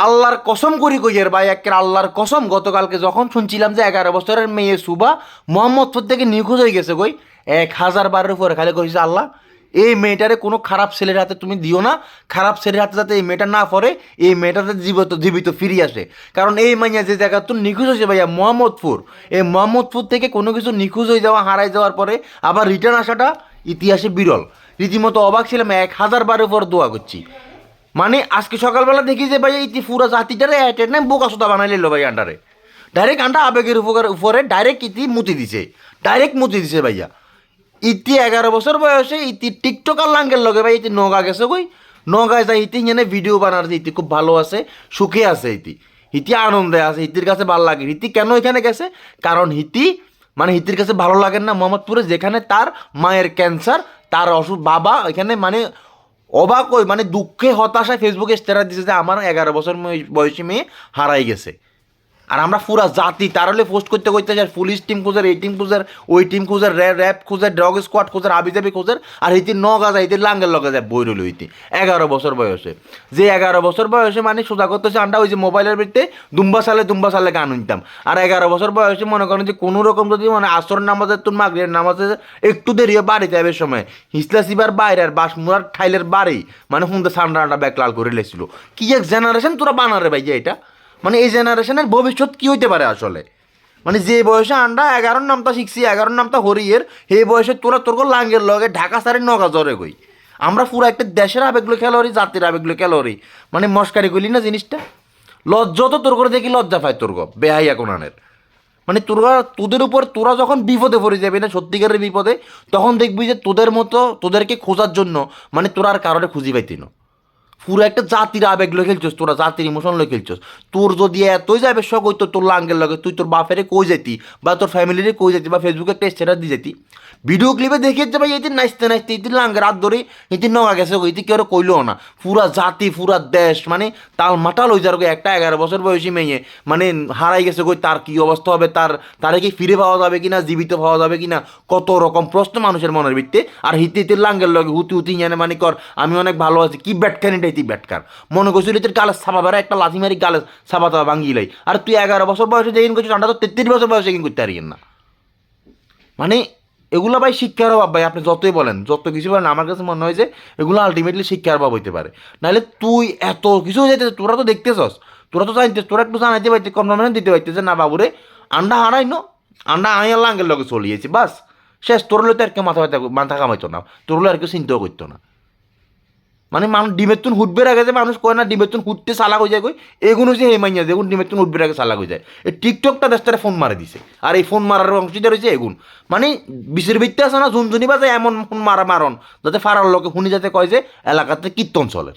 আল্লাহর কসম করি কইয়ের ভাই, একের আল্লাহর কসম, গতকালকে যখন শুনছিলাম যে 11 বছরের মেয়ে সুবা মোহাম্মদপুর থেকে নিখোঁজ হয়ে গেছে, কই 1000 বারের উপরে খালি কইছে আল্লাহ এই মেয়েটারে কোনো খারাপ ছেলের হাতে তুমি দিও না, খারাপ ছেলের হাতে যাতে এই মেয়েটা না পড়ে, এই মেয়েটাতে জীবিত জীবিত ফিরিয়ে আসে। কারণ এই মাইয়া যে জায়গা তো নিখোঁজ হয়েছে ভাইয়া মোহাম্মদপুর, এই মোহাম্মদপুর থেকে কোনো কিছু নিখোঁজ হয়ে যাওয়া, হারাই যাওয়ার পরে আবার রিটার্ন আসাটা ইতিহাসে বিরল। রীতিমতো অবাক ছিলাম, 1000 বারের উপর দোয়া করছি। মানে আজকে সকালবেলা দেখি যে ভাই এই পুরা জাতিটারে এট এ টাইম বোকা সোদা বানাই লিল ভাই আন্ডারে, ডাইরেক্ট আন্ডা আবেগের উপরে ডাইরেক্ট ইতি মুতি দিছে, ডাইরেক্ট মুতি দিছে ভাইয়া। ইতি 11 বছর বয়সে ইতি টিকটক আর লাঙ্গের লগে ভাই ইতি নগা গেছে, কই নগায় যায় ইতি এনে ভিডিও বানার, ইতি খুব ভালো আছে, সুখে আছে, ইতি ইতি আনন্দে আছে, হিতির কাছে ভালো লাগে। হিতি কেন এখানে গেছে? কারণ হিতি মানে হিতির কাছে ভালো লাগেন না মোহাম্মদপুরে, যেখানে তার মায়ের ক্যান্সার, তার অসুখ, বাবা এখানে মানে অবাক ওই মানে দুঃখে হতাশায় ফেসবুকে স্ট্যাটাস দিছে যে আমার 11 বছর বয়সী মেয়ে হারাই গেছে। আর আমরা পুরা জাতি তার হলে পোস্ট করতে করতে যাই, পুলিশ টিম খুঁজার, এই টিম খুঁজার, ওই টিম খুঁজার, র্যাব খুঁজার, ডগ স্কোয়াড খুঁজার, আবিজাবি খুঁজার, আর হিতি নগা যায়, হিতি লাঙ্গের লগে যায় বই রইল হইতি 11 বছর বয়সে। যে 11 বছর বয়সে মানে সোজা করতেছে আমরা ওই যে মোবাইলের ভিতরে দুম্বা সালে গান শুনতাম। আর 11 বছর বয়সে মনে করেন যে কোনো রকম যদি মানে আসর নামাজের তোর মাগরিবের নামাজে একটু দেরি হয় বাড়িতে যাবে সময় হিসলা সিবার বাইরে আর বাসমুরার ঠাইলের বাড়ি মানে হুন্দে সান্ডা ব্যাক লাল করে লেছিল। কি এক জেনারেশন তোরা বানারে ভাই যে এটা, মানে এই জেনারেশনের ভবিষ্যৎ কী হইতে পারে আসলে? মানে যে বয়সে আন্ডা 11 নামটা শিখছি, 11 নামটা হরিয়ের, সেই বয়সে তোরা তোর লাঙ্গের লগে ঢাকা সারি নগা জ্বরে গই। আমরা পুরো একটা দেশের আবেগগুলো খেলোয়ারি, জাতির আবেগগুলো খেলোয়ারি, মানে মস্কারি করলি না জিনিসটা। লজ্জা তো তোর করে দেখি লজ্জা পায় তোর বেহাইয়া কোনানের। মানে তোরা তোদের উপর তোরা যখন বিপদে পড়ে যাবি না সত্যিকারের বিপদে, তখন দেখবি যে তোদের মতো তোদেরকে খোঁজার জন্য মানে তোরা আর কারোরে খুঁজি পাইতি না। পুরো একটা জাতির আবেগ লই খেলছস, তোরা জাতির ইমোশন লই খেলছস। তোর যদি এতই যাবে শখ হইতো তোর লাঙ্গের লগে, তুই তোর বাপেরে কই যেতি বা তোর ফ্যামিলিরে কই যেতি বা ফেসবুকে একটা স্ট্যাটাস দিয়ে যেতি, ভিডিও ক্লিপে দেখিয়ে যে ভাই এটি নাচতে নাচতে এটি লাঙ্গের রাত ধরে এটি নগা গেছে, এটি কেউ কইলো না। পুরা জাতি পুরা দেশ মানে তাল মাটাল হয়ে যার একটা 11 বছর বয়সী মেয়ে মানে হারাই গেছে, কই তার কি অবস্থা হবে, তারে কি ফিরে পাওয়া যাবে কিনা, জীবিত পাওয়া যাবে কিনা, কত রকম প্রশ্ন মানুষের মনের ভিত্তিতে। আর হিতে হিতে লাঙ্গের লগে হুতি হুতি জানে মানে কর আমি অনেক ভালো আছি, কি ব্যাটখানিটাই তুই ব্যাটকার মনে করছিল তোর গালে ছাপা বেড়া একটা লাথি মারি গালে ছাপা তাপা ভাঙ্গিলাই। আর তুই 11 বছর বয়সে যেদিন করছিস আন্ডা তো 33 বছর বয়সে কিন্তু করতে পারিয়েন না। মানে এগুলো ভাই শিক্ষার অভাব ভাই, আপনি যতই বলেন যত কিছু বলেন আমার কাছে মনে হয় যে এগুলো আলটিমেটলি শিক্ষার অভাব হইতে পারে। নাহলে তুই এত কিছু হয়ে যেতে, তোরা তো দেখতেছস, তোরা তো জানতে, তোরা একটু জানাইতে পারতে, কনফার্মেশন দিতে পারতে যে না বাবুরে আন্ডা হারাই নো, আন্ডা আইয়া লাঙ্গের লগে চলিয়েছি বাস শেষ। তোর হলে তো আর কেউ মাথা কামাইতো না, তোর হলে আর কেউ চিন্তাও করতো না। মানে মানুষ ডিমের তুন হুটবে আগে যে মানুষ কয় না ডিমের তুন হুটতে চালাক হয়ে যায়, কই এগুলো হচ্ছে এই মাইয়া দেখুন ডিমের তুন হুটবে আগে চালাক হয়ে যায়। এই টিকটকটা দেশটারে ফোন মারে দিছে, আর এই ফোন মারার অংশীদার হয়েছে এগুন। মানে বিশের ভিত্তি আছে না ঝুনঝুনি বাজে এমন ফোন মারণ যাতে ফারার লোকে শুনি যাতে কয় যে এলাকাতে কীর্তন চলে।